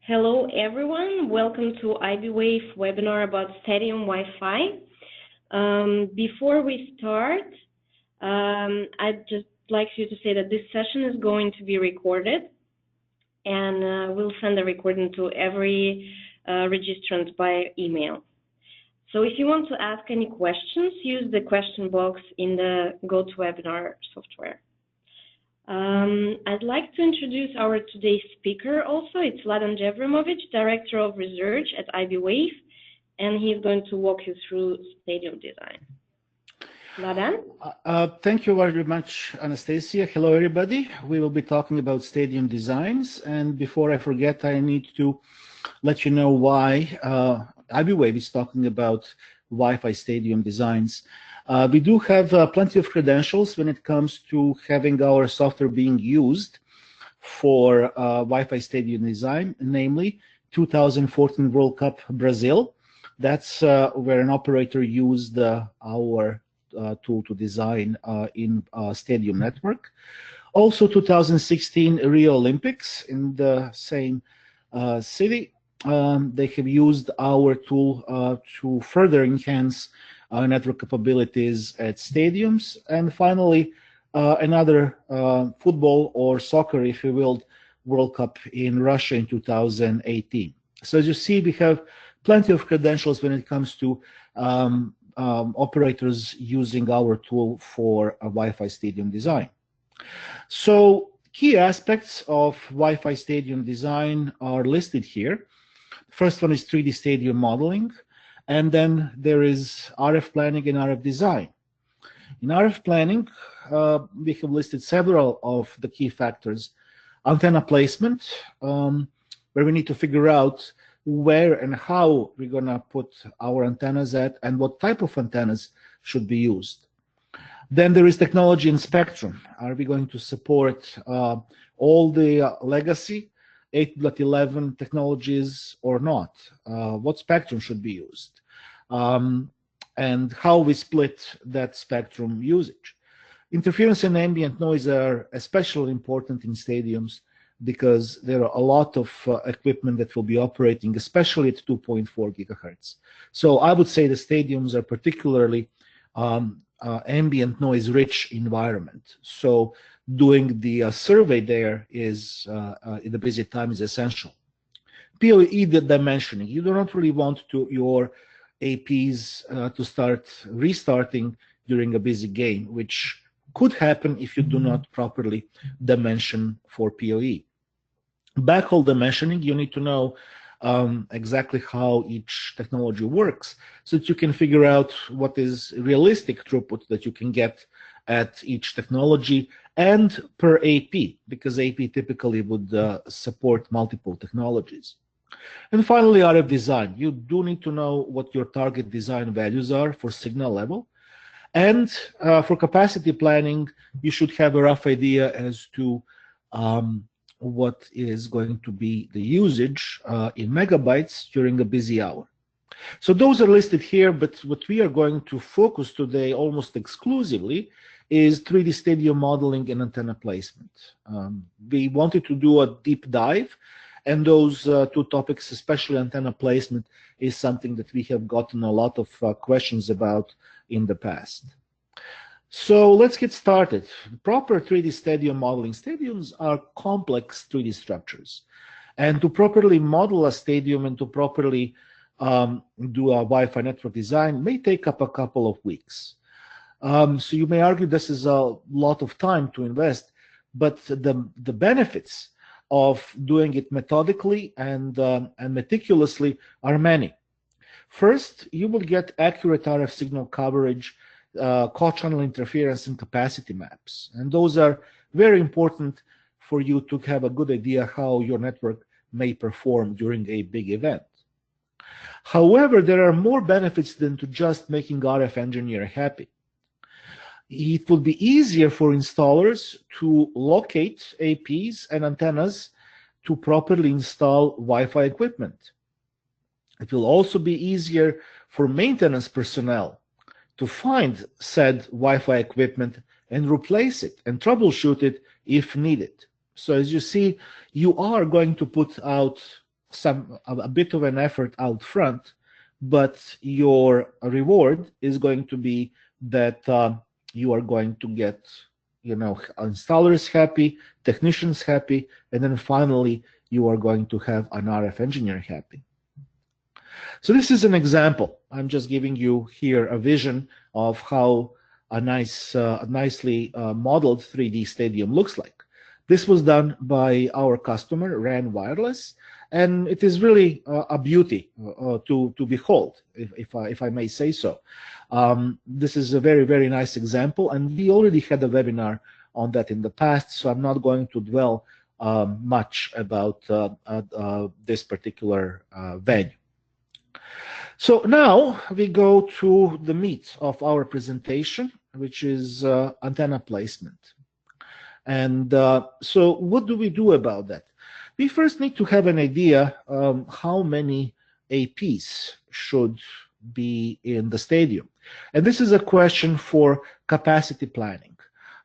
Hello everyone, welcome to iBwave webinar about Stadium Wi-Fi. Before we start, I'd just like you to say that this session is going to be recorded, and we'll send a recording to every registrant by email. So if you want to ask any questions, use the question box in the GoToWebinar software. I'd like to introduce our today's speaker also. It's Vladan Jevrimovic, Director of Research at iBwave, and he's going to walk you through stadium design. Vladan? Thank you very much, Anastasia. Hello, everybody. We will be talking about stadium designs. And before I forget, I need to let you know why iBwave is talking about Wi-Fi stadium designs. We do have plenty of credentials when it comes to having our software being used for Wi-Fi stadium design, namely 2014 World Cup Brazil. That's where an operator used our tool to design in stadium network. Also 2016 Rio Olympics in the same city. They have used our tool to further enhance network capabilities at stadiums. And finally, another football or soccer, if you will, World Cup in Russia in 2018. So as you see, we have plenty of credentials when it comes to operators using our tool for a Wi-Fi stadium design. So key aspects of Wi-Fi stadium design are listed here. First one is 3D stadium modeling. And then there is RF planning and RF design. In RF planning, we have listed several of the key factors. Antenna placement, where we need to figure out where and how we're going to put our antennas at and what type of antennas should be used. Then there is technology and spectrum. Are we going to support all the legacy 8.11 technologies or not? What spectrum should be used? And how we split that spectrum usage. Interference and ambient noise are especially important in stadiums because there are a lot of equipment that will be operating, especially at 2.4 gigahertz. So I would say the stadiums are particularly ambient noise rich environment. So doing the survey there is in the busy time is essential. PoE dimensioning. You do not really want your APs to start restarting during a busy game, which could happen if you do not properly dimension for PoE. Backhaul dimensioning, you need to know exactly how each technology works so that you can figure out what is realistic throughput that you can get at each technology and per AP, because AP typically would support multiple technologies. And finally, RF design. You do need to know what your target design values are for signal level. And for capacity planning, you should have a rough idea as to what is going to be the usage in megabytes during a busy hour. So those are listed here, but what we are going to focus today almost exclusively is 3D stadium modeling and antenna placement. We wanted to do a deep dive, and those two topics, especially antenna placement, is something that we have gotten a lot of questions about in the past. So let's get started. Proper 3D stadium modeling. Stadiums are complex 3D structures. And to properly model a stadium and to properly do a Wi-Fi network design may take up a couple of weeks. So you may argue this is a lot of time to invest, but the benefits of doing it methodically and meticulously are many. First, you will get accurate RF signal coverage, co-channel interference, and capacity maps. And those are very important for you to have a good idea how your network may perform during a big event. However, there are more benefits than to just making RF engineer happy. It will be easier for installers to locate APs and antennas to properly install Wi-Fi equipment. It will also be easier for maintenance personnel to find said Wi-Fi equipment and replace it and troubleshoot it if needed. So as you see, you are going to put out a bit of an effort out front, but your reward is going to be that you are going to get, installers happy, technicians happy, and then finally you are going to have an RF engineer happy. So this is an example. I'm just giving you here a vision of how a nicely modeled 3D stadium looks like. This was done by our customer, RAN Wireless, and it is really a beauty to behold, if I may say so. This is a very, very nice example, and we already had a webinar on that in the past, so I'm not going to dwell much about this particular venue. So now we go to the meat of our presentation, which is antenna placement. And so what do we do about that? We first need to have an idea how many APs should be in the stadium. And this is a question for capacity planning.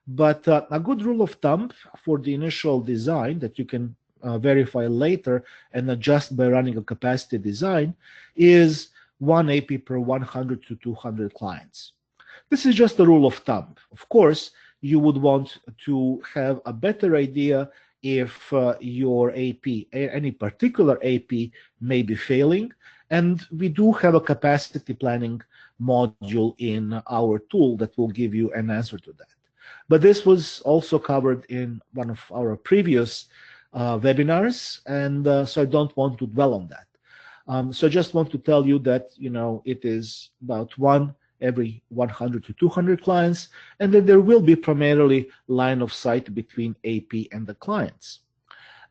But a good rule of thumb for the initial design that you can verify later and adjust by running a capacity design is 1 AP per 100 to 200 clients. This is just a rule of thumb. Of course, you would want to have a better idea if your AP, any particular AP, may be failing. And we do have a capacity planning module in our tool that will give you an answer to that. But this was also covered in one of our previous webinars, and so I don't want to dwell on that. So I just want to tell you that, it is about 1 every 100 to 200 clients, and then there will be primarily line of sight between AP and the clients.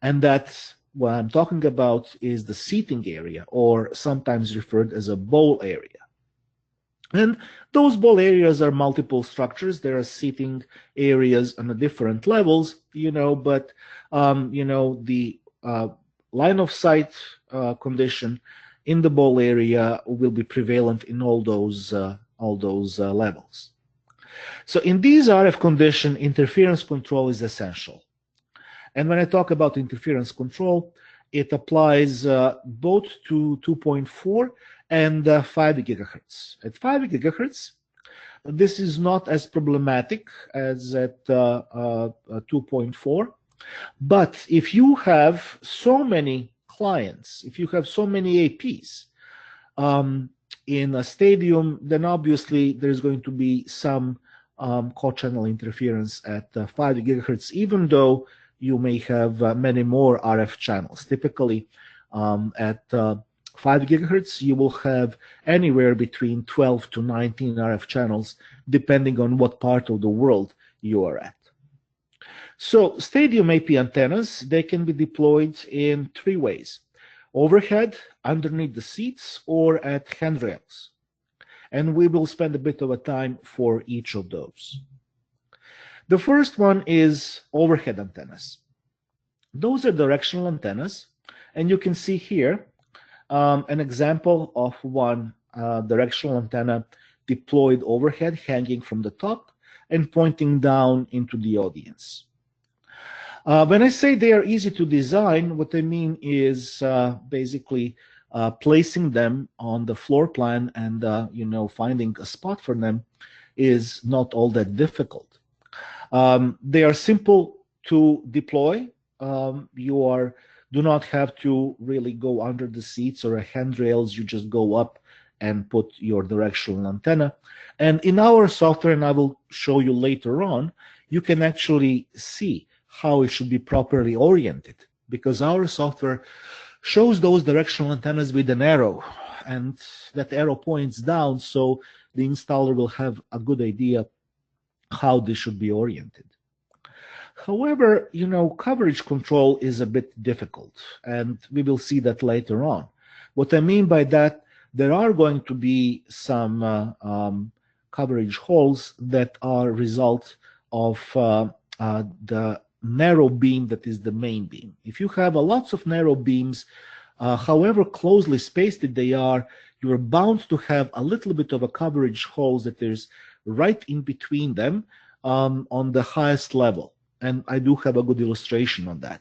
And that's what I'm talking about is the seating area, or sometimes referred as a bowl area. And those bowl areas are multiple structures. There are seating areas on the different levels, but, the line of sight condition in the bowl area will be prevalent in all those levels. So in these RF condition, interference control is essential. And when I talk about interference control, it applies both to 2.4 and 5 gigahertz. At 5 gigahertz, this is not as problematic as at 2.4. But if you have so many clients, if you have so many APs in a stadium, then obviously there's going to be some co-channel interference at 5 gigahertz, even though you may have many more RF channels. Typically, at 5 gigahertz, you will have anywhere between 12 to 19 RF channels, depending on what part of the world you are at. So stadium AP antennas, they can be deployed in 3 ways: overhead, underneath the seats, or at handrails. And we will spend a bit of a time for each of those. The first one is overhead antennas. Those are directional antennas, and you can see here an example of one directional antenna deployed overhead, hanging from the top and pointing down into the audience. When I say they are easy to design, what I mean is basically placing them on the floor plan and finding a spot for them is not all that difficult. They are simple to deploy. You do not have to really go under the seats or handrails. You just go up and put your directional antenna. And in our software, and I will show you later on, you can actually see how it should be properly oriented, because our software shows those directional antennas with an arrow, and that arrow points down, so the installer will have a good idea how this should be oriented. However, coverage control is a bit difficult, and we will see that later on. What I mean by that, there are going to be some coverage holes that are a result of the narrow beam that is the main beam. If you have lots of narrow beams, however closely spaced they are, you are bound to have a little bit of a coverage holes that is right in between them on the highest level. And I do have a good illustration on that.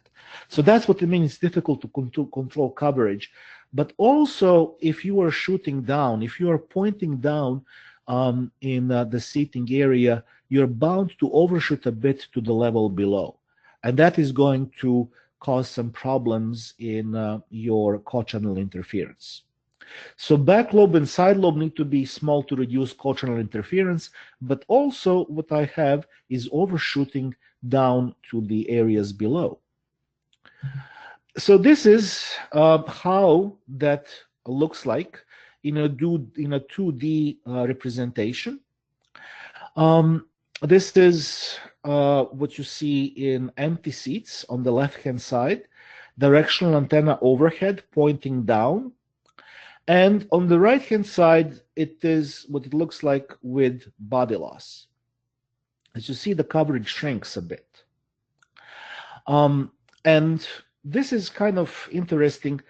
So that's what it means. It's difficult to control coverage. But also, if you are shooting down, if you are pointing down in the seating area, you're bound to overshoot a bit to the level below. And that is going to cause some problems in your co-channel interference. So back lobe and side lobe need to be small to reduce co-channel interference, but also what I have is overshooting down to the areas below. So this is how that looks like in a 2D representation. This is what you see in empty seats on the left-hand side, directional antenna overhead pointing down. And on the right-hand side, it is what it looks like with body loss. As you see, the coverage shrinks a bit. And this is kind of interesting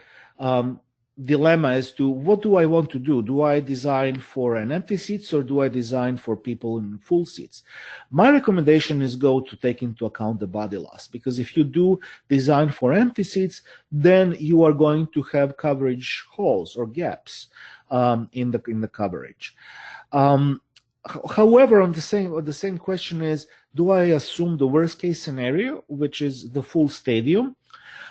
dilemma as to what do I want to do? Do I design for an empty seats or do I design for people in full seats? My recommendation is go to take into account the body loss, because if you do design for empty seats, then you are going to have coverage holes or gaps in the coverage. However, on the same question is, do I assume the worst case scenario, which is the full stadium?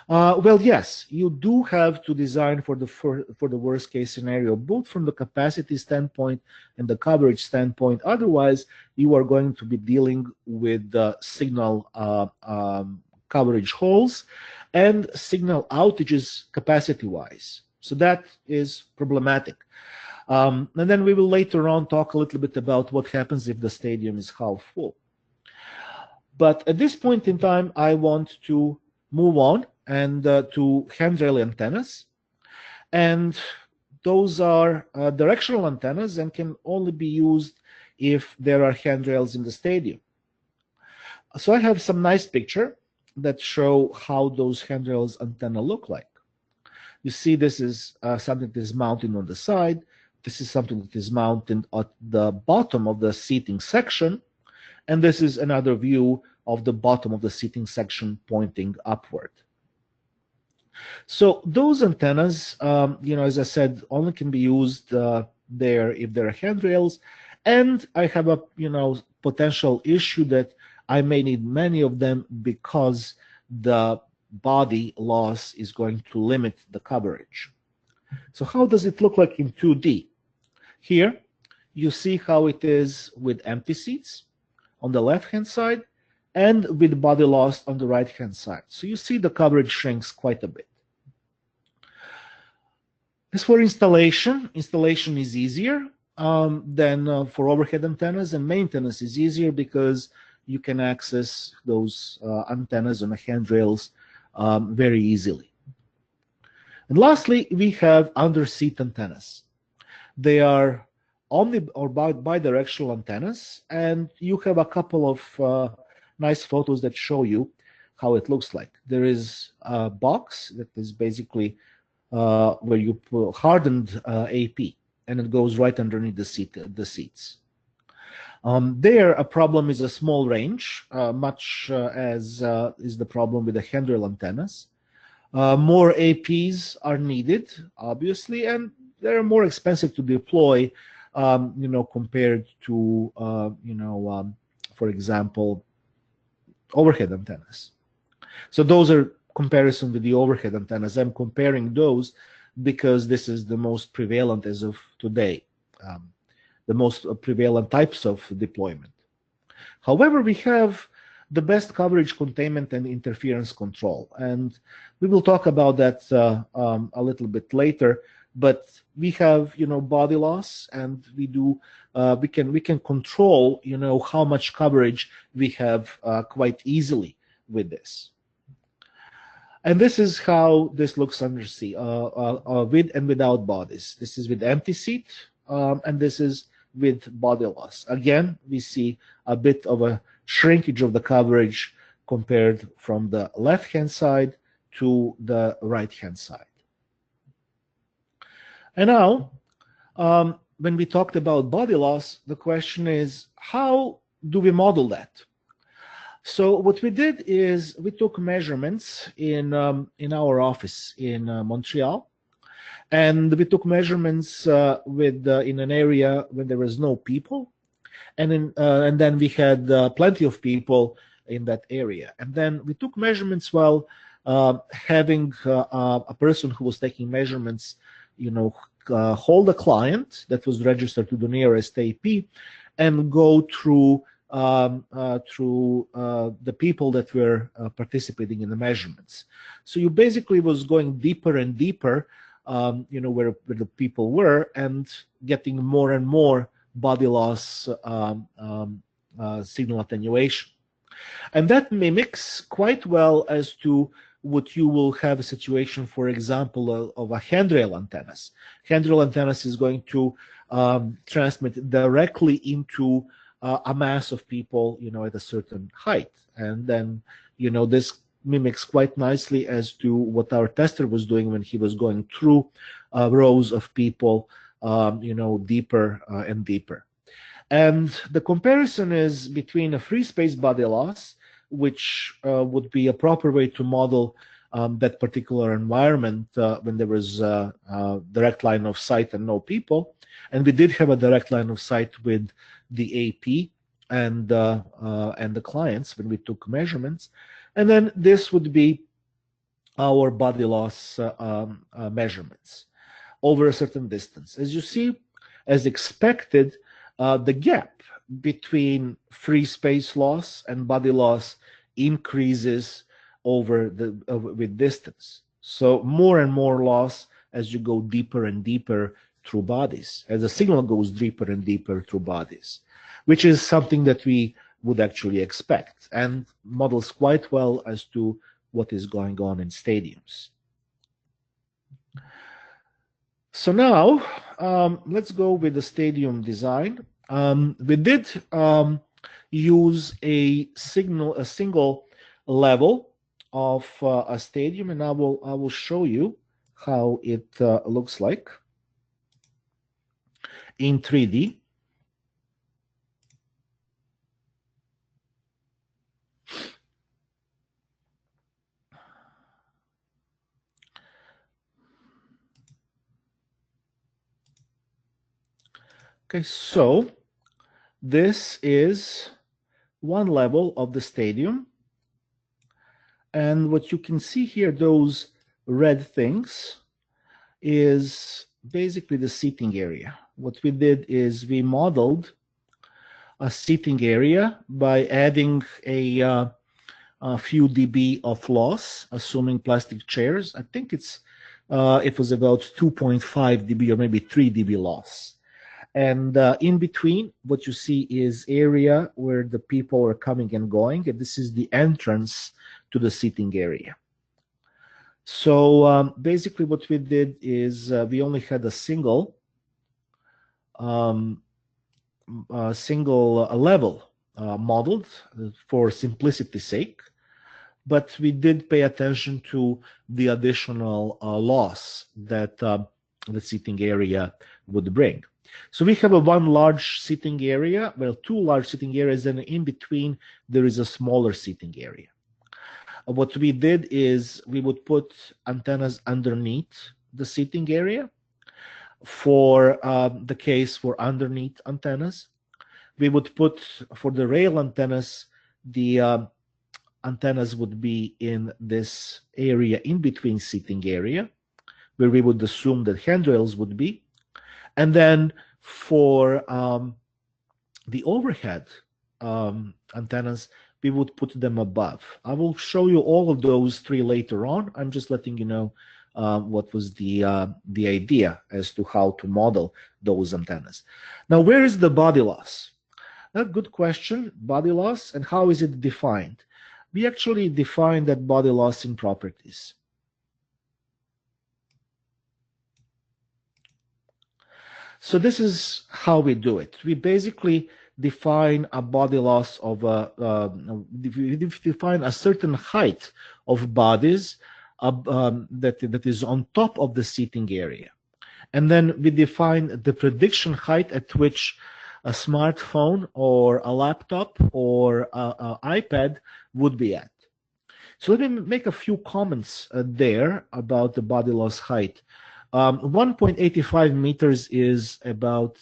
Well, yes, you do have to design for the worst case scenario, both from the capacity standpoint and the coverage standpoint. Otherwise, you are going to be dealing with signal coverage holes and signal outages capacity-wise. So that is problematic. And then we will later on talk a little bit about what happens if the stadium is half full. But at this point in time, I want to move on and to handrail antennas. And those are directional antennas and can only be used if there are handrails in the stadium. So I have some nice picture that show how those handrails antenna look like. You see, this is something that is mounted on the side. This is something that is mounted at the bottom of the seating section. And this is another view of the bottom of the seating section pointing upward. So those antennas, as I said, only can be used there if there are handrails. And I have a, potential issue that I may need many of them because the body loss is going to limit the coverage. So how does it look like in 2D? Here, you see how it is with empty seats on the left-hand side and with body loss on the right-hand side. So you see the coverage shrinks quite a bit. As for installation is easier than for overhead antennas, and maintenance is easier because you can access those antennas on the handrails very easily. And lastly, we have under-seat antennas. They are omni or bidirectional antennas, and you have a couple of nice photos that show you how it looks like. There is a box that is basically where you put hardened AP, and it goes right underneath the seats. There, a problem is a small range, much as is the problem with the handrail antennas. More APs are needed, obviously, and they're more expensive to deploy, compared to, for example, overhead antennas. So those are comparison with the overhead antennas. I'm comparing those because this is the most prevalent as of today, the most prevalent types of deployment. However, we have the best coverage containment and interference control, and we will talk about that a little bit later. But we have, body loss, and we can control, how much coverage we have quite easily with this. And this is how this looks undersea, with and without bodies. This is with empty seat, and this is with body loss. Again, we see a bit of a shrinkage of the coverage compared from the left-hand side to the right-hand side. And now, when we talked about body loss, the question is, how do we model that? So what we did is we took measurements in our office in Montreal, and we took measurements in an area where there was no people, and then we had plenty of people in that area. And then we took measurements while having a person who was taking measurements, hold a client that was registered to the nearest AP and go through the people that were participating in the measurements. So you basically was going deeper and deeper, where the people were, and getting more and more body loss signal attenuation. And that mimics quite well as to what you will have a situation, for example, of a handrail antennas. Handrail antennas is going to transmit directly into a mass of people, at a certain height. And then, this mimics quite nicely as to what our tester was doing when he was going through rows of people, deeper and deeper. And the comparison is between a free space body loss, which would be a proper way to model that particular environment when there was a direct line of sight and no people. And we did have a direct line of sight with the AP and the clients when we took measurements. And then this would be our body loss measurements over a certain distance. As you see, as expected, the gap between free space loss and body loss increases over with distance. So more and more loss as you go deeper and deeper through bodies, as the signal goes deeper and deeper through bodies, which is something that we would actually expect and models quite well as to what is going on in stadiums. So now let's go with the stadium design. We did use a single level of a stadium, and I will show you how it looks like in 3D. Okay, so this is one level of the stadium, and what you can see here, those red things, is basically the seating area. What we did is we modeled a seating area by adding a few dB of loss, assuming plastic chairs. I think it was about 2.5 dB or maybe 3 dB loss. And in between, what you see is area where the people are coming and going, and this is the entrance to the seating area. So basically what we did is we only had a single level modeled for simplicity's sake, but we did pay attention to the additional loss that the seating area would bring. So we have one large seating area, well, two large seating areas, and in between there is a smaller seating area. What we did is we would put antennas underneath the seating area. For the case for underneath antennas, we would put, for the rail antennas, the antennas would be in this area in between seating area, where we would assume that handrails would be. And then for the overhead antennas, we would put them above. I will show you all of those three later on. I'm just letting you know what was the idea as to how to model those antennas. Now, where is the body loss? A good question, body loss, and how is it defined? We actually define that body loss in properties. So this is how we do it. We basically define a body loss of we define a certain height of bodies that is on top of the seating area, and then we define the prediction height at which a smartphone or a laptop or a iPad would be at. So let me make a few comments there about the body loss height. 1.85 meters is about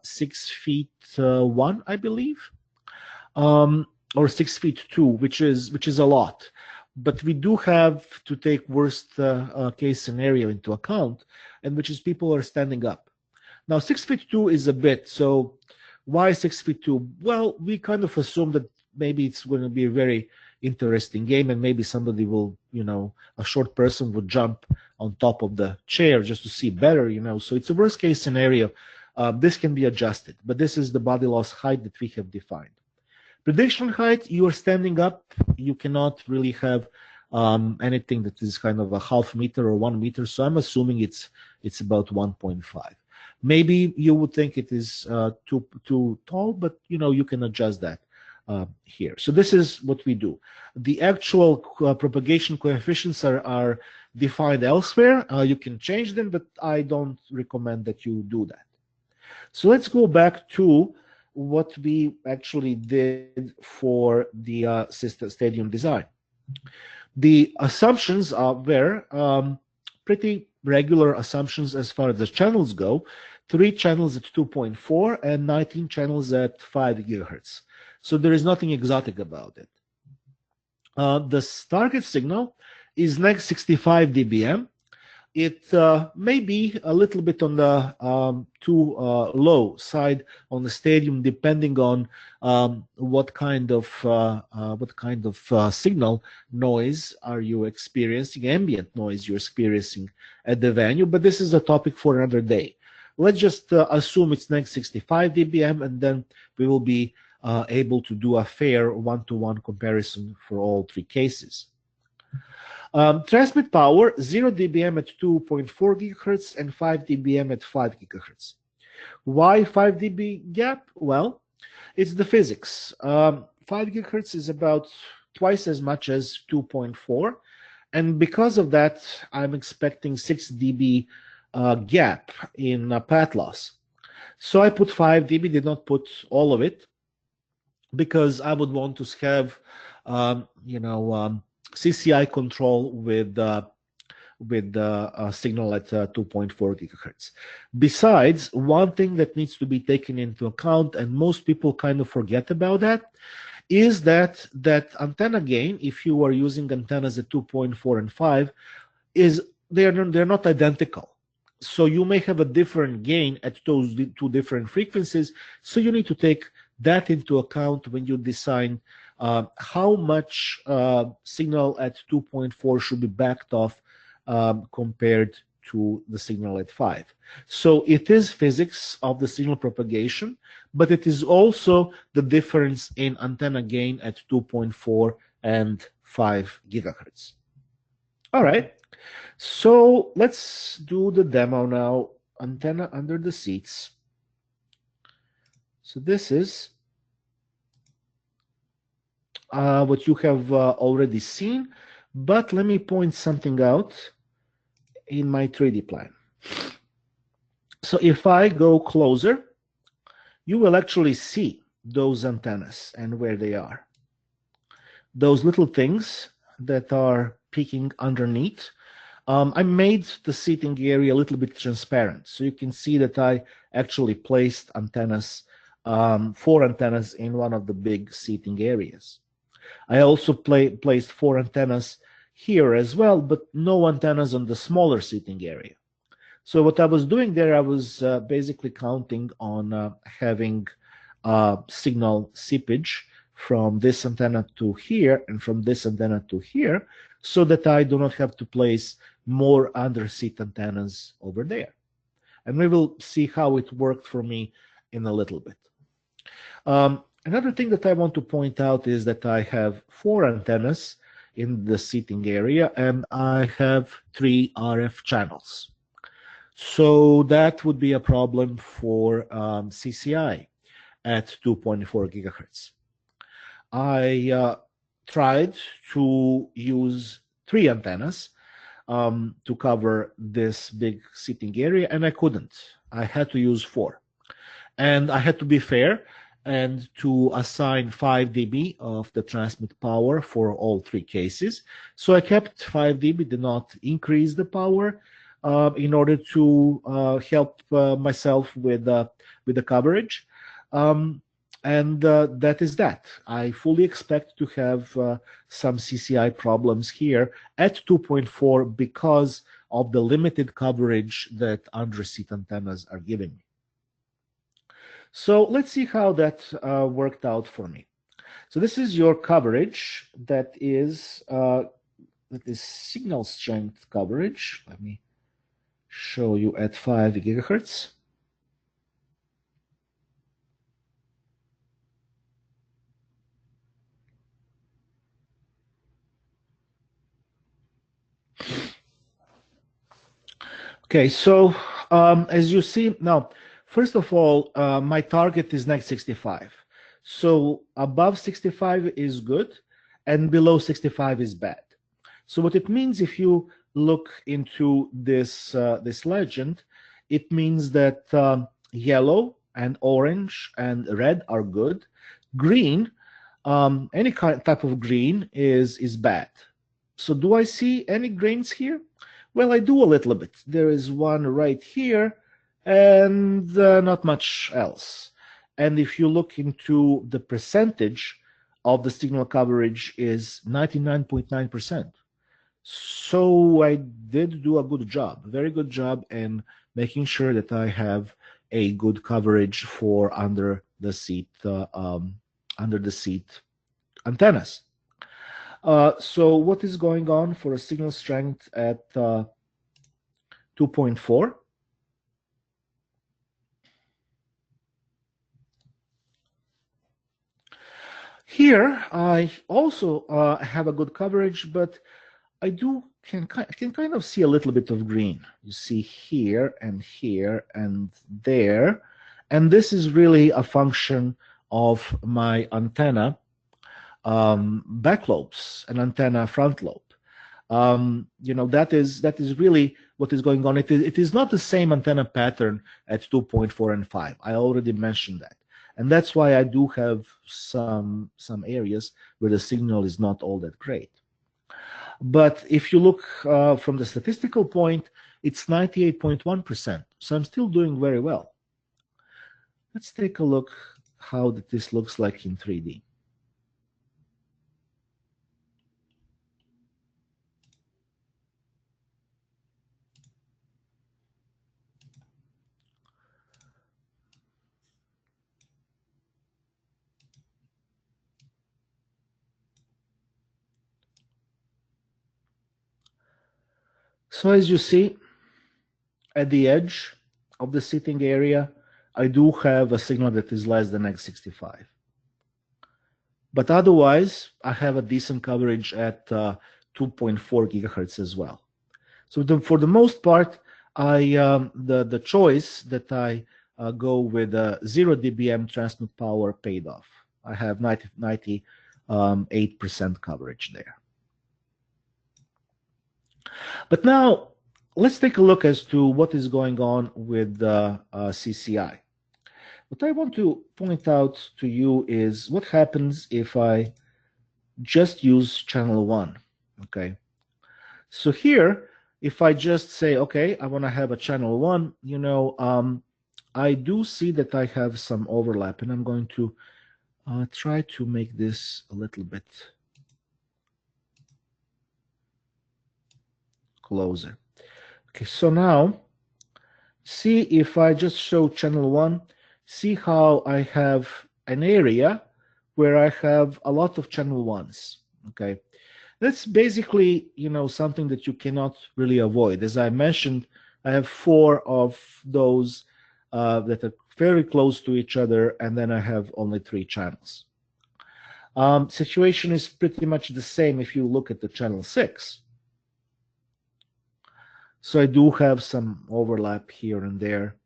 6 feet 1, I believe, or 6 feet 2, which is a lot. But we do have to take worst case scenario into account, and which is people are standing up. Now 6 feet 2 is a bit. So why 6 feet 2? Well, we kind of assume that maybe it's going to be a very interesting game, and maybe somebody will, a short person would jump on top of the chair just to see better, so it's a worst case scenario. This can be adjusted, but this is the body loss height that we have defined. Prediction height, you are standing up, you cannot really have anything that is kind of a half meter or 1 meter, so I'm assuming it's about 1.5. Maybe you would think it is too tall, but you can adjust that here. So this is what we do. The actual propagation coefficients are defined elsewhere. You can change them, but I don't recommend that you do that. So let's go back to what we actually did for the stadium design. The assumptions were pretty regular assumptions as far as the channels go. 3 channels at 2.4 and 19 channels at 5 gigahertz. So there is nothing exotic about it. The target signal is next 65 dBm. It may be a little bit on the too low side on the stadium, depending on what kind of signal noise are you experiencing, ambient noise you're experiencing at the venue. But this is a topic for another day. Let's just assume it's next 65 dBm, and then we will be able to do a fair one-to-one comparison for all 3 cases. Transmit power, 0 dBm at 2.4 gigahertz and 5 dBm at 5 gigahertz. Why 5 dB gap? Well, it's the physics. 5 gigahertz is about twice as much as 2.4, and because of that, I'm expecting 6 dB gap in path loss. So I put 5 dB, did not put all of it, because I would want to have, CCI control with the signal at 2.4 gigahertz. Besides, one thing that needs to be taken into account, and most people kind of forget about that, is that antenna gain, if you are using antennas at 2.4 and 5, they're not identical. So you may have a different gain at those 2 different frequencies. So you need to take that into account when you design how much signal at 2.4 should be backed off compared to the signal at 5. So it is physics of the signal propagation, but it is also the difference in antenna gain at 2.4 and 5 gigahertz. All right, so let's do the demo now. Antenna under the seats. So this is what you have already seen, but let me point something out in my 3D plan. So if I go closer, you will actually see those antennas and where they are. Those little things that are peeking underneath. I made the seating area a little bit transparent, so you can see that I actually placed antennas, 4 antennas in one of the big seating areas. I also placed 4 antennas here as well, but no antennas on the smaller seating area. So what I was doing there, I was basically counting on having signal seepage from this antenna to here and from this antenna to here, so that I do not have to place more underseat antennas over there. And we will see how it worked for me in a little bit. Another thing that I want to point out is that I have 4 antennas in the seating area, and I have 3 RF channels. So that would be a problem for CCI at 2.4 gigahertz. I tried to use 3 antennas to cover this big seating area, and I couldn't. I had to use 4. And I had to be fair and to assign 5 dB of the transmit power for all three cases. So I kept 5 dB, did not increase the power in order to help myself with the coverage. And that is that. I fully expect to have some CCI problems here at 2.4 because of the limited coverage that under-seat antennas are giving me. So let's see how that worked out for me. So this is your coverage that is signal strength coverage. Let me show you at 5 gigahertz. Okay, so as you see now, first of all, my target is next 65. So above 65 is good, and below 65 is bad. So what it means, if you look into this legend, it means that yellow and orange and red are good. Green, any type of green is bad. So do I see any greens here? Well, I do a little bit. There is one right here and not much else. And if you look into the percentage of the signal coverage is 99.9%. So I did do a good job, very good job in making sure that I have a good coverage for under the seat antennas. So what is going on for a signal strength at 2.4? Here, I also have a good coverage, but I can kind of see a little bit of green. You see here and there. And this is really a function of my antenna back lobes and antenna front lobe. That is really what is going on. It is not the same antenna pattern at 2.4 and 5. I already mentioned that. And that's why I do have some areas where the signal is not all that great. But if you look from the statistical point, it's 98.1%. So I'm still doing very well. Let's take a look how this looks like in 3D. So as you see, at the edge of the sitting area, I do have a signal that is less than X65. But otherwise, I have a decent coverage at 2.4 gigahertz as well. So for the most part, the choice that I go with 0 dBm transmit power paid off. I have 98% coverage there. But now, let's take a look as to what is going on with CCI. What I want to point out to you is what happens if I just use channel 1, okay? So here, if I just say, okay, I want to have a channel 1, I do see that I have some overlap, and I'm going to try to make this a little bit closer. Okay, so now, see if I just show channel 1, see how I have an area where I have a lot of channel 1s, okay? That's basically, something that you cannot really avoid. As I mentioned, I have 4 of those that are very close to each other, and then I have only 3 channels. Situation is pretty much the same if you look at the channel 6. So I do have some overlap here and there.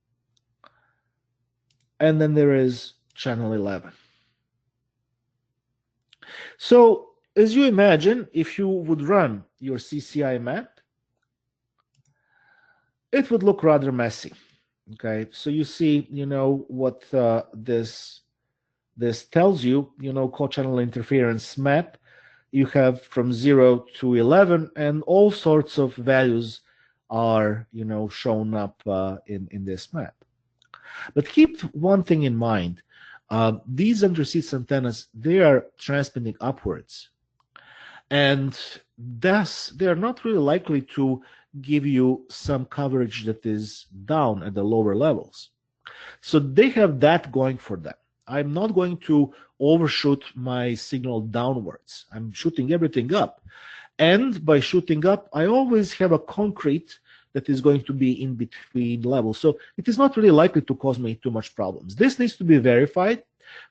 And then there is channel 11. So as you imagine, if you would run your CCI map, it would look rather messy. Okay, so you see, what this tells you, co-channel interference map. You have from 0 to 11, and all sorts of values are, shown up in this map. But keep one thing in mind. These under-seats antennas, they are transmitting upwards. And thus, they are not really likely to give you some coverage that is down at the lower levels. So they have that going for them. I'm not going to overshoot my signal downwards. I'm shooting everything up. And by shooting up, I always have a concrete that is going to be in between levels. So it is not really likely to cause me too much problems. This needs to be verified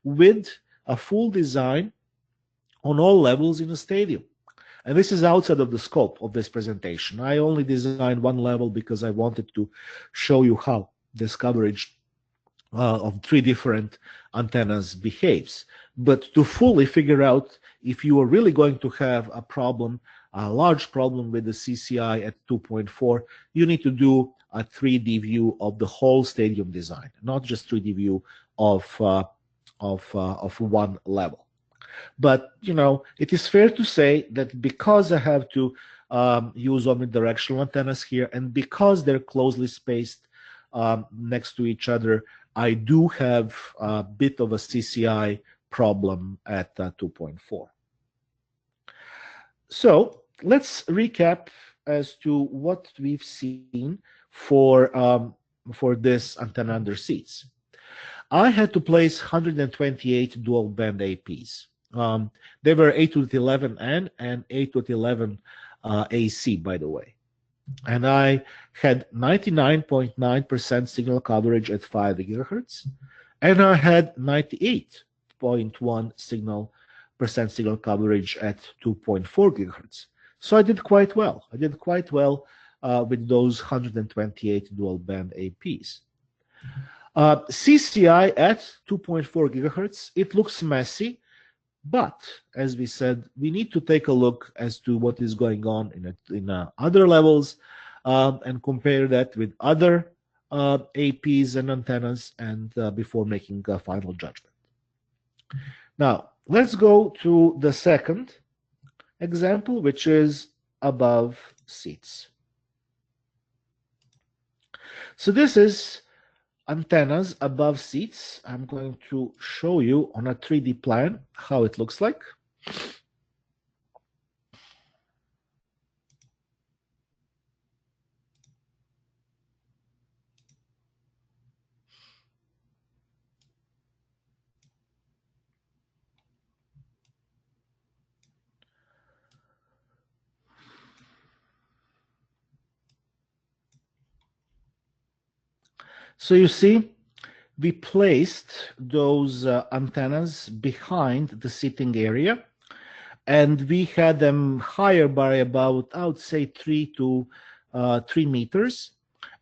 with a full design on all levels in a stadium. And this is outside of the scope of this presentation. I only designed one level because I wanted to show you how this coverage of 3 different antennas behaves. But to fully figure out if you are really going to have a large problem with the CCI at 2.4, you need to do a 3D view of the whole stadium design, not just 3D view of one level. But it is fair to say that because I have to use omnidirectional antennas here, and because they're closely spaced next to each other, I do have a bit of a CCI problem at 2.4. So let's recap as to what we've seen for this antenna under seats. I had to place 128 dual band APs. They were 802.11n and 802.11 AC, by the way. And I had 99.9% signal coverage at 5 gigahertz, and I had 98.1% signal coverage at 2.4 gigahertz. So I did quite well. I did quite well with those 128 dual band APs. CCI at 2.4 gigahertz, it looks messy, but as we said, we need to take a look as to what is going on in other levels and compare that with other APs and antennas, and before making a final judgment. Now, let's go to the second example, which is above seats. So this is antennas above seats. I'm going to show you on a 3D plan how it looks like. So you see, we placed those antennas behind the seating area, and we had them higher by about, I would say, 3 meters,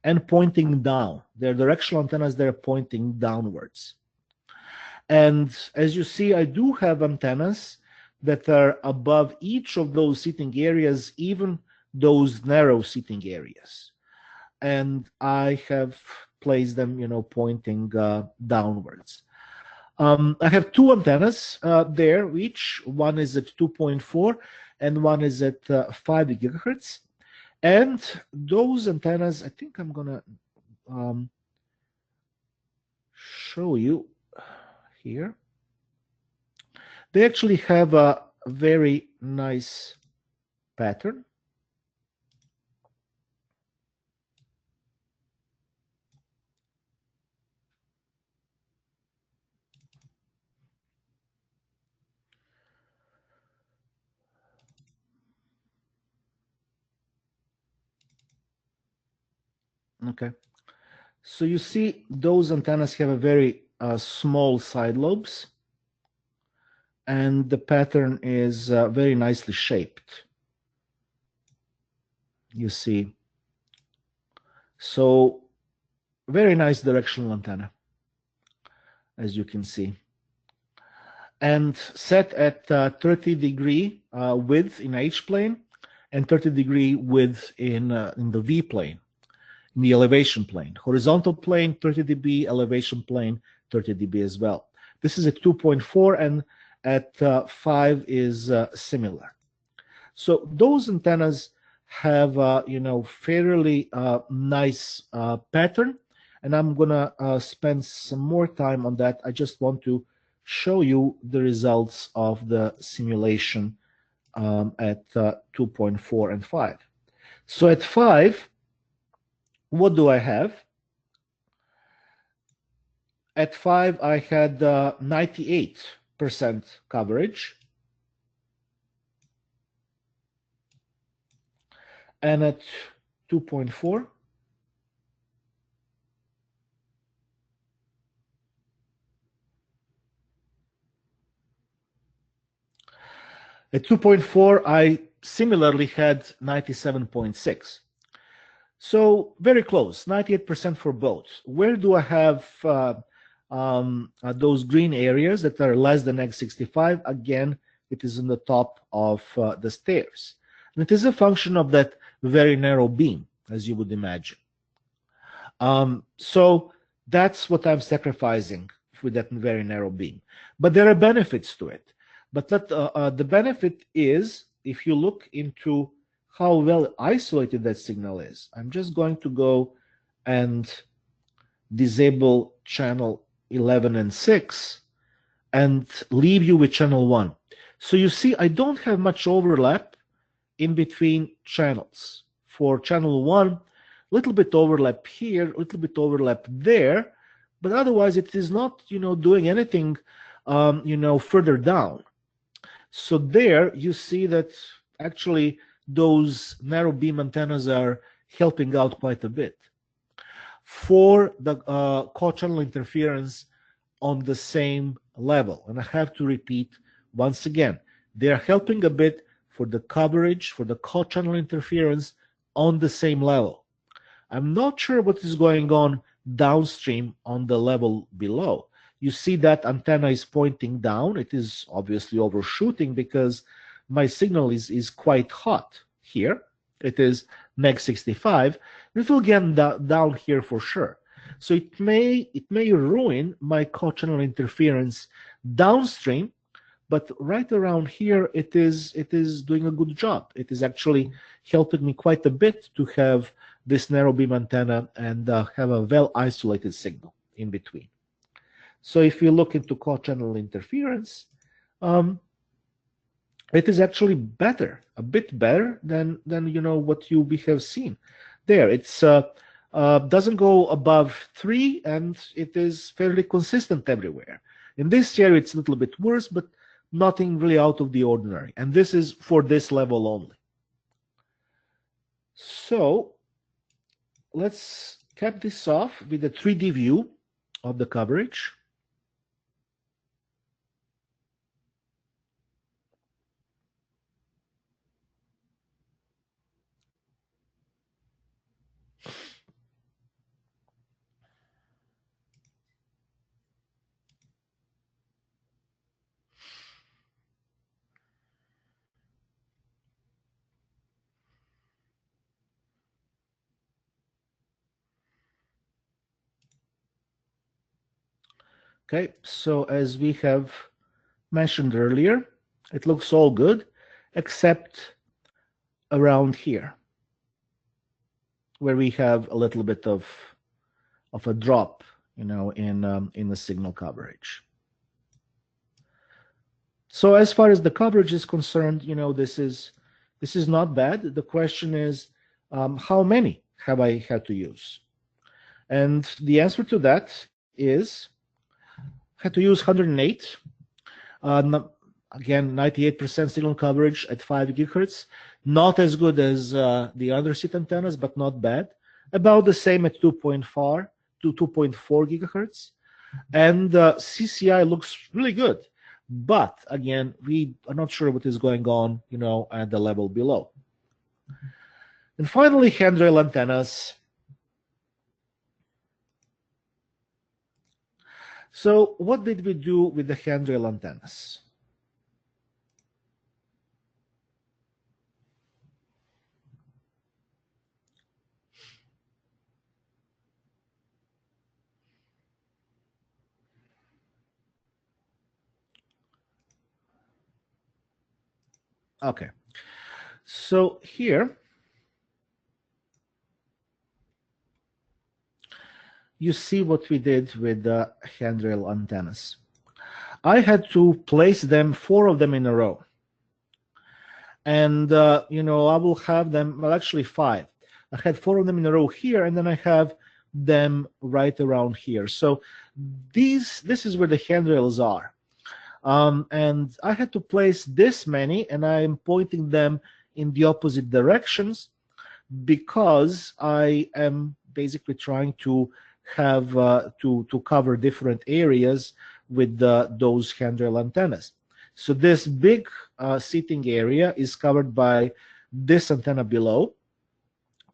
and pointing down. They're directional antennas, they're pointing downwards. And as you see, I do have antennas that are above each of those seating areas, even those narrow seating areas. And I have placed them, pointing downwards. I have 2 antennas there, each. One is at 2.4 and one is at 5 gigahertz. And those antennas, I think I'm going to show you here. They actually have a very nice pattern. Okay, so you see those antennas have a very small side lobes, and the pattern is very nicely shaped. You see, so very nice directional antenna, as you can see, and set at 30-degree width in H plane and 30-degree width in the V plane. in the elevation plane. Horizontal plane 30 dB, elevation plane 30 dB as well. This is at 2.4, and at 5 is similar. So those antennas have fairly nice pattern, and I'm gonna spend some more time on that. I just want to show you the results of the simulation at 2.4 and 5. So at 5, what do I have? At 5, I had 98% coverage. And at 2.4, I similarly had 97.6. So very close, 98% for both. Where do I have those green areas that are less than x65? Again, it is in the top of the stairs. And it is a function of that very narrow beam, as you would imagine. So that's what I'm sacrificing with that very narrow beam. But there are benefits to it. But the benefit is, if you look into how well isolated that signal is, I'm just going to go and disable channel 11 and 6 and leave you with channel 1. So you see, I don't have much overlap in between channels. For channel 1, a little bit overlap here, a little bit overlap there, but otherwise it is not, doing anything, further down. So there you see that actually those narrow beam antennas are helping out quite a bit. For the co-channel interference on the same level, and I have to repeat once again, they are helping a bit for the coverage, for the co-channel interference on the same level. I'm not sure what is going on downstream on the level below. You see that antenna is pointing down. It is obviously overshooting because my signal is quite hot here. It is neg 65. It will get down here for sure. So it may ruin my co-channel interference downstream, but right around here it is doing a good job. It is actually helping me quite a bit to have this narrow beam antenna and have a well isolated signal in between. So if you look into co-channel interference, it is actually better, a bit better than what we have seen there. It's doesn't go above 3, and it is fairly consistent everywhere. In this area, it's a little bit worse, but nothing really out of the ordinary. And this is for this level only. So let's cap this off with a 3D view of the coverage. Okay, so as we have mentioned earlier, it looks all good, except around here, where we have a little bit of a drop, in the signal coverage. So as far as the coverage is concerned, this is not bad. The question is, how many have I had to use? And the answer to that is, had to use 108. Again, 98% signal coverage at 5 gigahertz. Not as good as the underseat antennas, but not bad. About the same at 2.4 to 2.4 gigahertz. And CCI looks really good. But again, we are not sure what is going on, at the level below. And finally, handrail antennas. So what did we do with the handrail antennas? Okay, so here you see what we did with the handrail antennas. I had to place them, 4 of them in a row. And, I will have them, well, actually 5. I had 4 of them in a row here, and then I have them right around here. So this is where the handrails are. And I had to place this many, and I'm pointing them in the opposite directions because I am basically trying to have to cover different areas with those handrail antennas. So this big seating area is covered by this antenna below,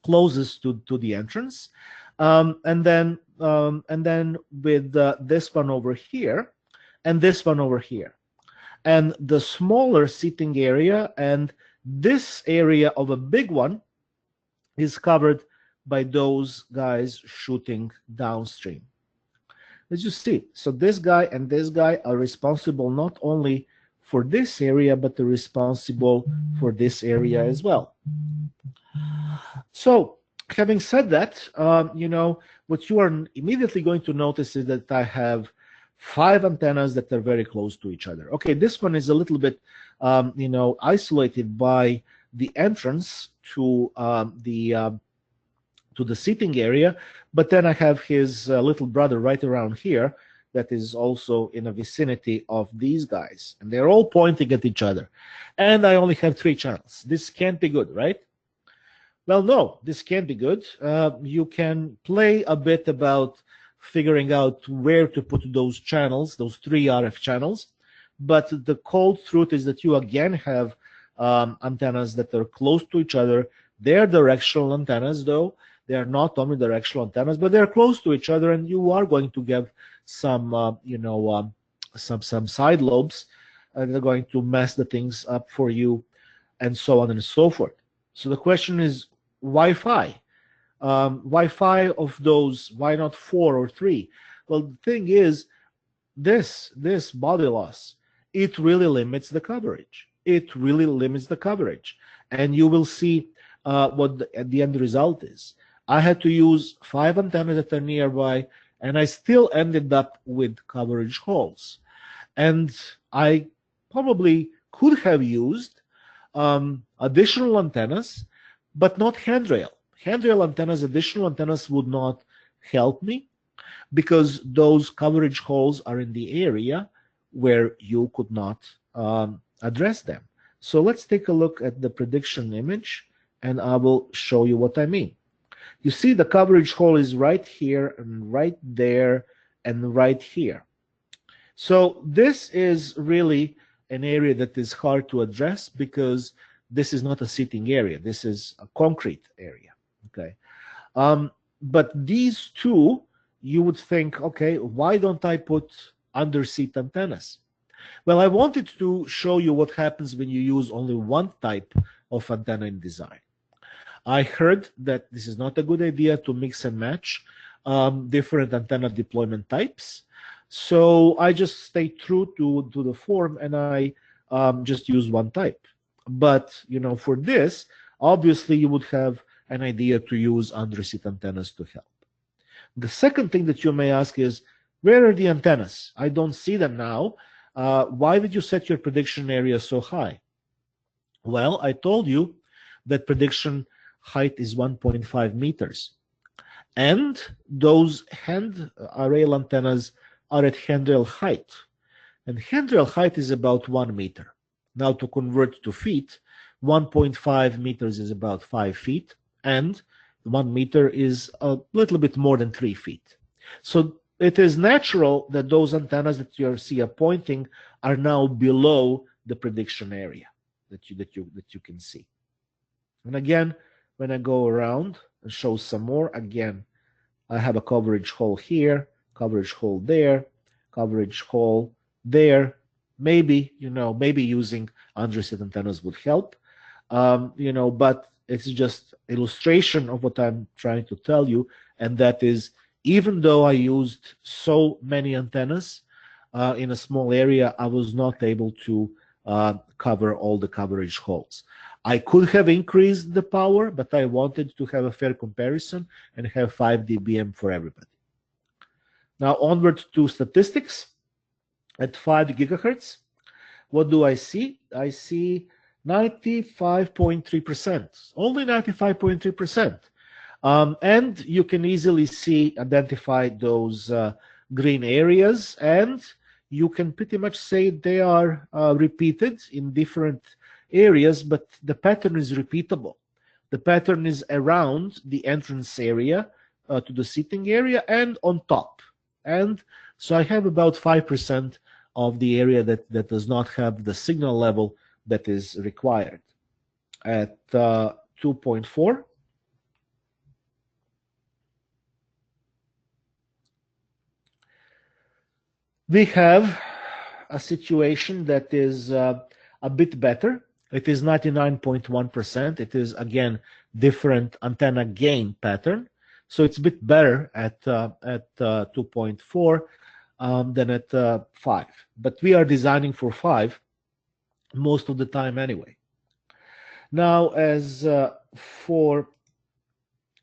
closest to the entrance, and then with this one over here, and this one over here, and the smaller seating area and this area of a big one is covered by those guys shooting downstream. As you see, so this guy and this guy are responsible not only for this area, but they're responsible for this area as well. So, having said that, what you are immediately going to notice is that I have 5 antennas that are very close to each other. Okay, this one is a little bit, isolated by the entrance to the seating area, but then I have his little brother right around here that is also in the vicinity of these guys, and they're all pointing at each other. And I only have 3 channels. This can't be good, right? Well, no, this can't be good. You can play a bit about figuring out where to put those channels, those 3 RF channels, but the cold truth is that you again have antennas that are close to each other. They're directional antennas, though. They are not omnidirectional antennas, but they're close to each other, and you are going to get some, some side lobes that are going to mess the things up for you, and so on and so forth. So the question is, Wi-Fi? Wi-Fi of those, why not 4 or 3? Well, the thing is, this body loss, it really limits the coverage. It really limits the coverage, and you will see what the end result is. I had to use 5 antennas that are nearby, and I still ended up with coverage holes. And I probably could have used additional antennas, but not handrail. Handrail antennas, additional antennas would not help me because those coverage holes are in the area where you could not address them. So let's take a look at the prediction image, and I will show you what I mean. You see the coverage hole is right here and right there and right here. So this is really an area that is hard to address because this is not a seating area. This is a concrete area. Okay. But these 2, you would think, okay, why don't I put underseat antennas? Well, I wanted to show you what happens when you use only one type of antenna in design. I heard that this is not a good idea to mix and match different antenna deployment types. So I just stayed true to the form, and I just use one type. But, for this, obviously you would have an idea to use underseat antennas to help. The second thing that you may ask is, where are the antennas? I don't see them now. Why did you set your prediction area so high? Well, I told you that prediction height is 1.5 meters. And those handrail antennas are at handrail height. And handrail height is about 1 meter. Now to convert to feet, 1.5 meters is about 5 feet, and 1 meter is a little bit more than 3 feet. So it is natural that those antennas that you see are pointing are now below the prediction area that you can see. And again, when I go around and show some more, again, I have a coverage hole here, coverage hole there, coverage hole there. Maybe, maybe using underseat antennas would help, but it's just illustration of what I'm trying to tell you. And that is, even though I used so many antennas in a small area, I was not able to cover all the coverage holes. I could have increased the power, but I wanted to have a fair comparison and have 5 dBm for everybody. Now onward to statistics. At 5 gigahertz, what do I see? I see 95.3%, only 95.3%. And you can easily identify those green areas, and you can pretty much say they are repeated in different areas, but the pattern is repeatable. The pattern is around the entrance area to the seating area and on top. And so I have about 5% of the area that does not have the signal level that is required. At 2.4, we have a situation that is a bit better. It is 99.1%. It is, again, different antenna gain pattern. So it's a bit better at 2.4 than at 5. But we are designing for 5 most of the time anyway. Now, as for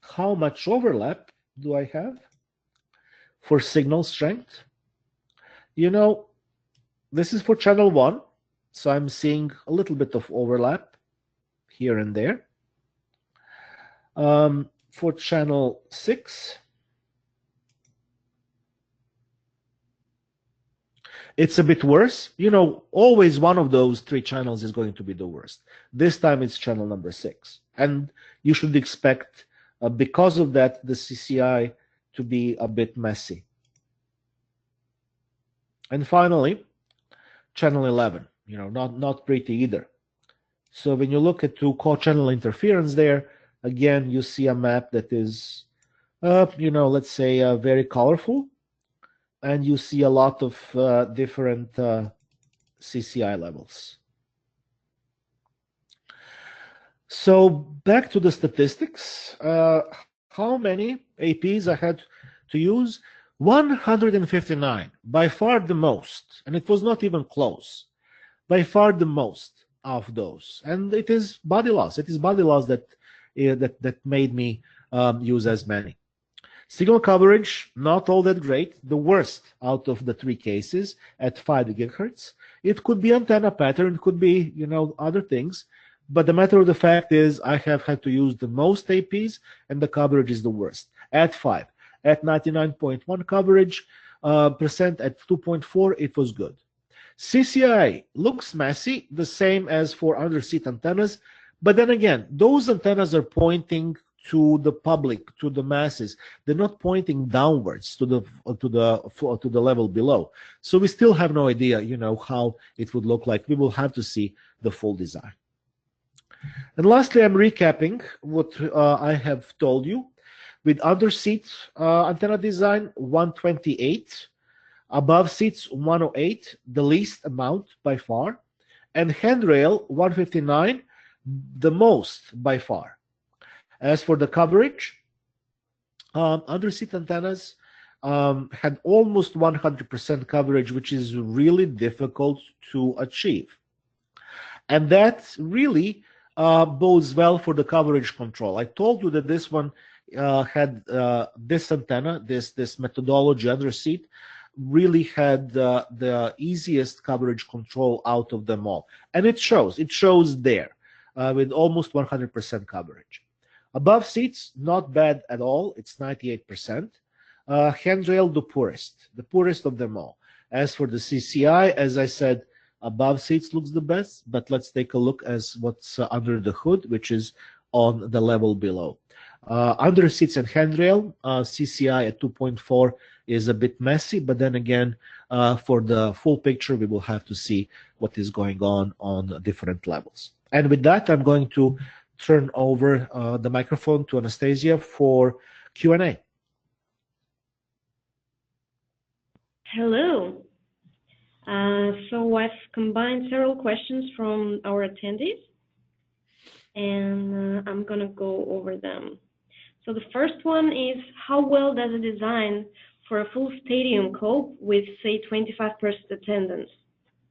how much overlap do I have for signal strength? You know, this is for channel 1, so I'm seeing a little bit of overlap here and there. For channel 6, it's a bit worse. You know, always one of those 3 channels is going to be the worst. This time it's channel number 6. And you should expect, because of that, the CCI to be a bit messy. And finally, channel 11, you know, not pretty either. So when you look at 2 co-channel interference there, again, you see a map that is, you know, let's say very colorful. And you see a lot of different CCI levels. So back to the statistics. How many APs I had to use? 159, by far the most, and it was not even close. By far the most of those, and it is body loss. It is body loss that made me use as many. Signal coverage, not all that great. The worst out of the 3 cases at 5 gigahertz. It could be antenna pattern, it could be, you know, other things. But the matter of the fact is I have had to use the most APs and the coverage is the worst at 5. At 99.1 coverage percent at 2.4, it was good. CCI looks messy, the same as for under-seat antennas. But then again, those antennas are pointing to the public, to the masses. They're not pointing downwards to the level below. So we still have no idea, you know, how it would look like. We will have to see the full design. And lastly, I'm recapping what I have told you. With under seat antenna design, 128. Above seats, 108, the least amount by far. And handrail, 159, the most by far. As for the coverage, under-seat antennas had almost 100% coverage, which is really difficult to achieve. And that really bodes well for the coverage control. I told you that this one had this antenna, this methodology under-seat, really had the easiest coverage control out of them all. And it shows there with almost 100% coverage. Above seats, not bad at all. It's 98%. Handrail, the poorest of them all. As for the CCI, as I said, above seats looks the best, but let's take a look as what's under the hood, which is on the level below. Under seats and handrail, CCI at 2.4 is a bit messy, but then again, for the full picture, we will have to see what is going on different levels. And with that, I'm going to turn over the microphone to Anastasia for Q&A. Hello. So I've combined several questions from our attendees, and I'm going to go over them. So the first one is, how well does a design for a full stadium cope with, say, 25% attendance?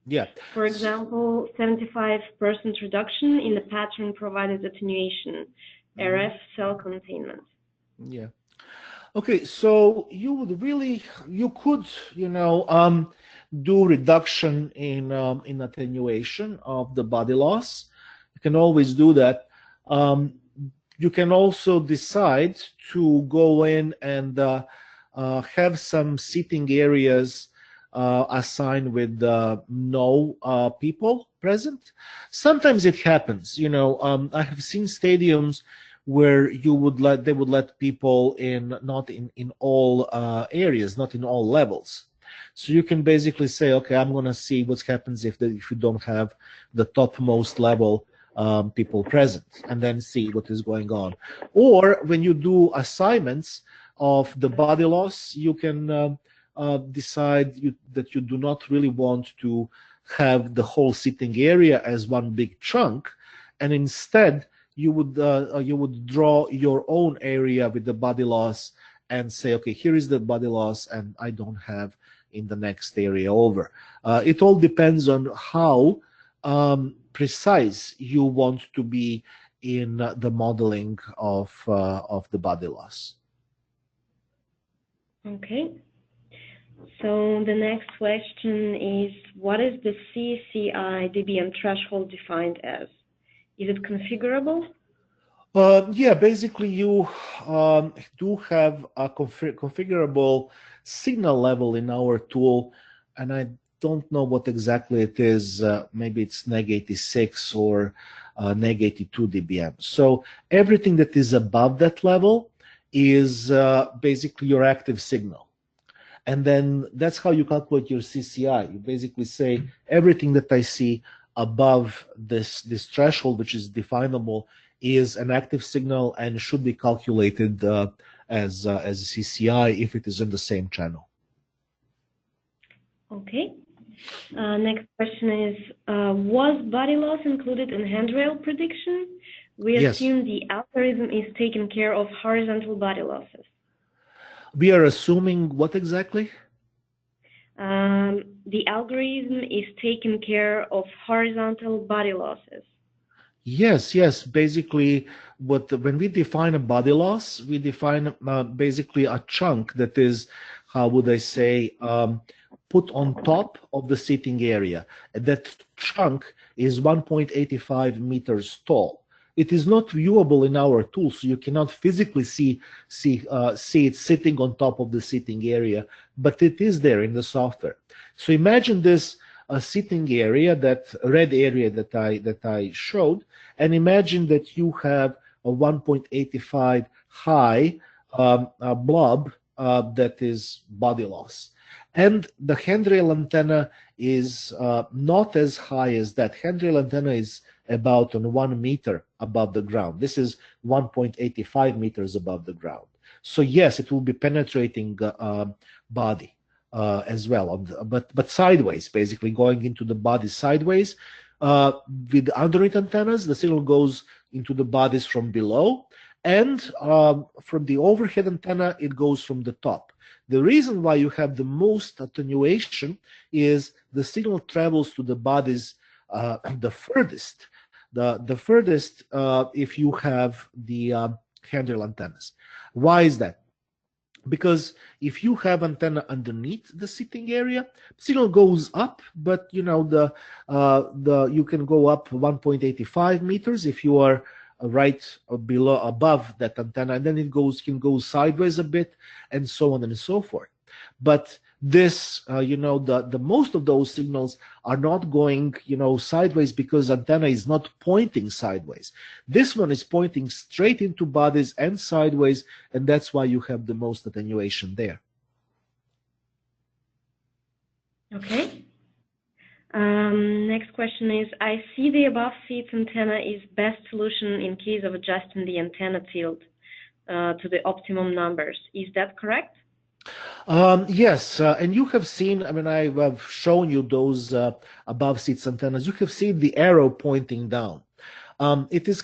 Yeah. For example, 75% reduction in the pattern provided attenuation, RF cell containment. Yeah. Okay, so you could, do reduction in attenuation of the body loss. You can always do that. Um, you can also decide to go in and have some seating areas assigned with no people present. Sometimes it happens. I have seen stadiums where they would let people in, not in all areas, not in all levels. So you can basically say, okay, I'm going to see what happens if you don't have the topmost level people present, and then see what is going on. Or when you do assignments of the body loss, you can decide that you do not really want to have the whole sitting area as one big chunk, and instead you would draw your own area with the body loss and say, okay, here is the body loss, and I don't have in the next area over. It all depends on how precise you want to be in the modeling of the body loss. Okay. So the next question is, what is the CCI dBm threshold defined as? Is it configurable? Yeah, basically you do have a configurable signal level in our tool, and I don't know what exactly it is. Maybe it's neg 86 or neg 82 dBm. So everything that is above that level is basically your active signal. And then that's how you calculate your CCI. You basically say everything that I see above this threshold, which is definable, is an active signal and should be calculated as a CCI if it is in the same channel. Okay. Next question is, was body loss included in handrail prediction? We assume the algorithm is taking care of horizontal body losses. We are assuming what exactly? The algorithm is taking care of horizontal body losses. Yes. Basically, when we define a body loss, we define basically a chunk that is, how would I say, put on top of the seating area. That chunk is 1.85 meters tall. It is not viewable in our tool, so you cannot physically see it sitting on top of the seating area, but it is there in the software. So imagine this seating area, that red area that I showed, and imagine that you have a 1.85 high blob that is body loss. And the handrail antenna is not as high as that. Handrail antenna is about on 1 meter above the ground. This is 1.85 meters above the ground. So yes, it will be penetrating body as well, but sideways, basically going into the body sideways. With underneath antennas, the signal goes into the bodies from below, and from the overhead antenna, it goes from the top. The reason why you have the most attenuation is the signal travels to the bodies the furthest. The furthest if you have the handrail antennas. Why is that? Because if you have antenna underneath the seating area, signal goes up, but you you can go up 1.85 meters if you are right above that antenna, and then it can go sideways a bit, and so on and so forth. But this, the most of those signals are not going, sideways, because antenna is not pointing sideways. This one is pointing straight into bodies and sideways, and that's why you have the most attenuation there. Okay. Next question is, I see the above seats antenna is best solution in case of adjusting the antenna tilt to the optimum numbers. Is that correct? Yes, and you have seen, I have shown you those above seats antennas. You have seen the arrow pointing down. It is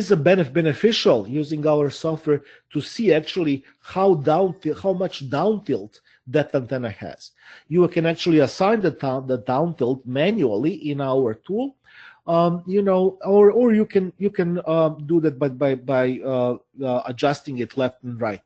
beneficial using our software to see actually how much down tilt that antenna has. You can actually assign the down tilt manually in our tool, or you can do that by adjusting it left and right.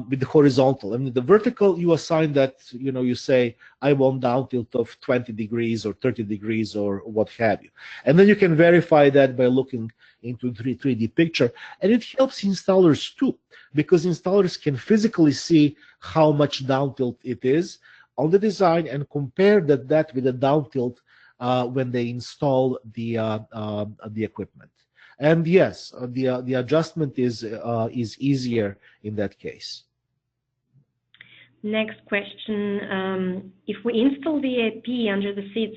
With the horizontal. I mean, the vertical, you assign that, you say, I want down tilt of 20 degrees or 30 degrees or what have you. And then you can verify that by looking into 3D picture. And it helps installers too, because installers can physically see how much down tilt it is on the design and compare that with the down tilt when they install the equipment. And yes, the adjustment is easier in that case. Next question: if we install the AP under the seats,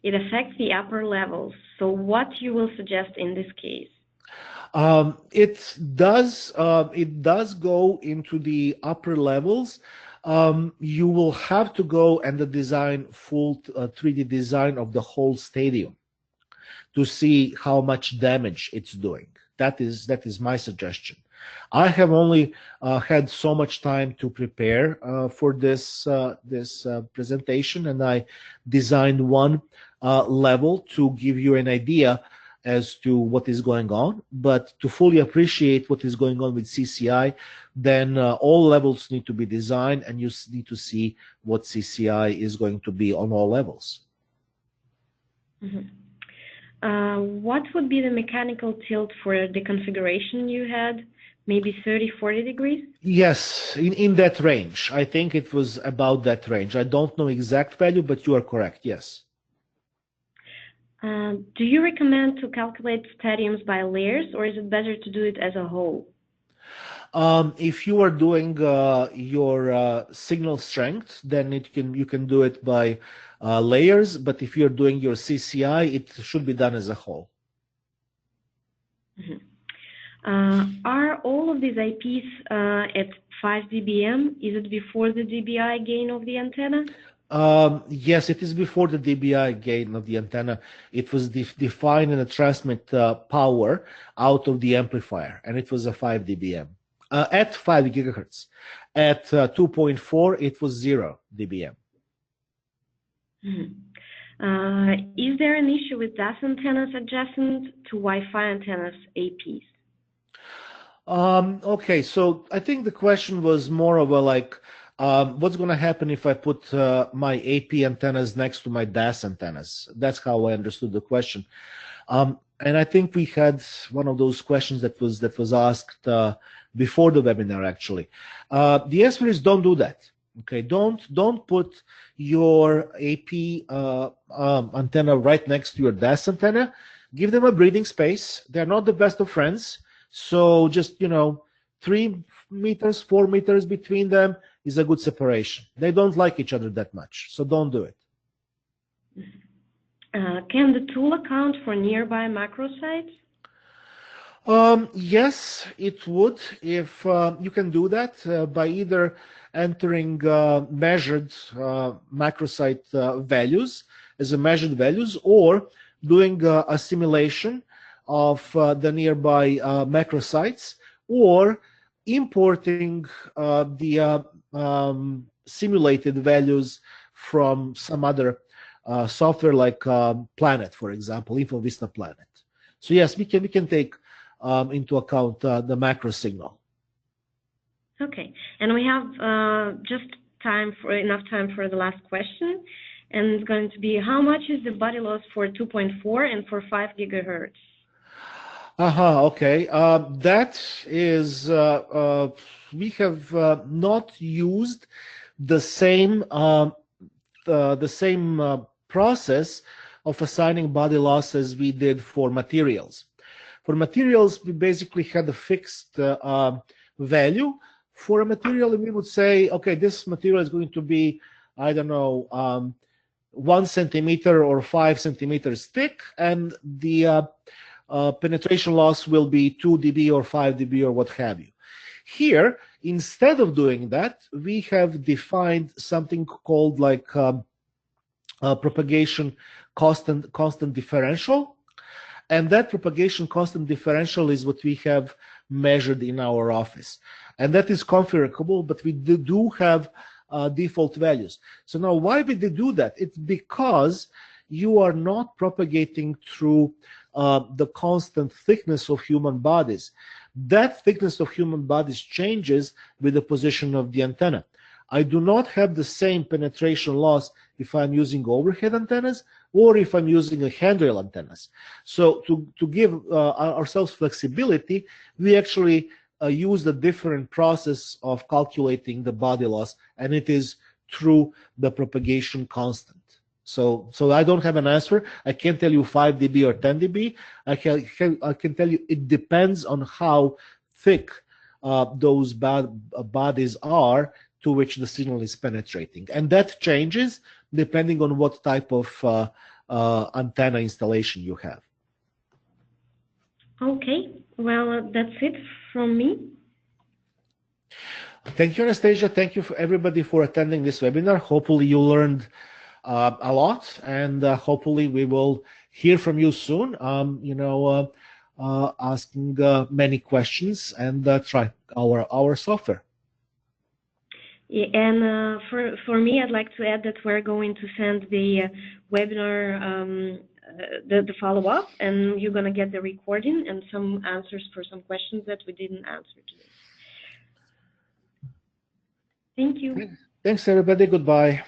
it affects the upper levels. So what you will suggest in this case? It does go into the upper levels. You will have to go and design full 3D design of the whole stadium to see how much damage it's doing. That is my suggestion. I have only had so much time to prepare for this presentation, and I designed one level to give you an idea as to what is going on. But to fully appreciate what is going on with CCI, then all levels need to be designed, and you need to see what CCI is going to be on all levels. Mm-hmm. What would be the mechanical tilt for the configuration you had? Maybe 30, 40 degrees? Yes, in that range. I think it was about that range. I don't know exact value, but you are correct, yes. Do you recommend to calculate stadiums by layers, or is it better to do it as a whole? If you are doing your signal strength, then you can do it by layers, but if you're doing your CCI, it should be done as a whole. Mm-hmm. Are all of these IPs at 5 dBm? Is it before the dBi gain of the antenna? Yes, it is before the dBi gain of the antenna. It was defined in the transmit power out of the amplifier, and it was a 5 dBm. At 5 gigahertz. At 2.4, it was 0 dBm. Mm-hmm. Is there an issue with DAS antennas adjacent to Wi-Fi antennas APs? Okay, so I think the question was more of a what's going to happen if I put my AP antennas next to my DAS antennas? That's how I understood the question. And I think we had one of those questions that was asked before the webinar, actually. The answer is don't do that. Okay, don't put your AP antenna right next to your DAS antenna. Give them a breathing space. They're not the best of friends. So just, 3 meters, 4 meters between them is a good separation. They don't like each other that much, so don't do it. Can the tool account for nearby macro sites? Yes, it would, if you can do that by either entering measured macrosite values as a measured values, or doing a simulation of the nearby macrosites, or importing the simulated values from some other software like Planet, for example, InfoVista Planet. So yes, we can take into account the macro signal. Okay, and we have just enough time for the last question, and it's going to be, how much is the body loss for 2.4 and for 5 gigahertz? Okay. That is, we have not used the same process of assigning body loss as we did for materials. For materials, we basically had a fixed value for a material, and we would say, okay, this material is going to be, I don't know, 1 centimeter or 5 centimeters thick, and the penetration loss will be 2 dB or 5 dB or what have you. Here, instead of doing that, we have defined something called propagation constant differential, and that propagation constant differential is what we have measured in our office, and that is configurable. But we do have default values. So now why would they do that? It's because you are not propagating through the constant thickness of human bodies. That thickness of human bodies changes with the position of the antenna. I do not have the same penetration loss if I'm using overhead antennas or if I'm using a handrail antennas. So to give ourselves flexibility, we actually use a different process of calculating the body loss, and it is through the propagation constant. So I don't have an answer. I can't tell you 5 dB or 10 dB. I can tell you it depends on how thick those bodies are to which the signal is penetrating. And that changes depending on what type of antenna installation you have. Okay, well, that's it from me. Thank you, Anastasia. Thank you for everybody for attending this webinar. Hopefully you learned a lot, and hopefully we will hear from you soon. Asking many questions and try our software. Yeah, and for me, I'd like to add that we're going to send the webinar, the follow-up, and you're going to get the recording and some answers for some questions that we didn't answer today. Thank you. Thanks, everybody. Goodbye.